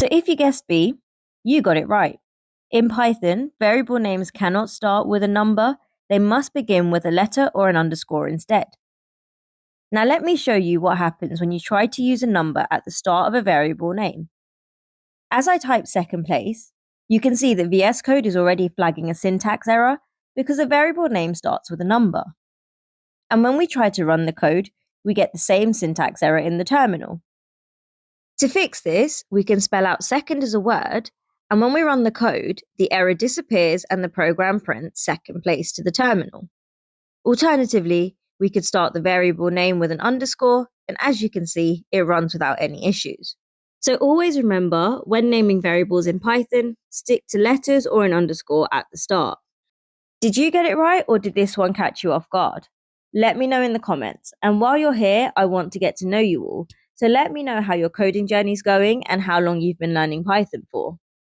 So if you guessed B, you got it right. In Python, variable names cannot start with a number, they must begin with a letter or an underscore instead. Now let me show you what happens when you try to use a number at the start of a variable name. As I type second place, you can see that VS Code is already flagging a syntax error because a variable name starts with a number. And when we try to run the code, we get the same syntax error in the terminal. To fix this, we can spell out second as a word, and when we run the code, the error disappears and the program prints second place to the terminal. Alternatively, we could start the variable name with an underscore, and as you can see, it runs without any issues. So always remember, when naming variables in Python, stick to letters or an underscore at the start. Did you get it right, or did this one catch you off guard? Let me know in the comments. And while you're here, I want to get to know you all. So let me know how your coding journey is going and how long you've been learning Python for.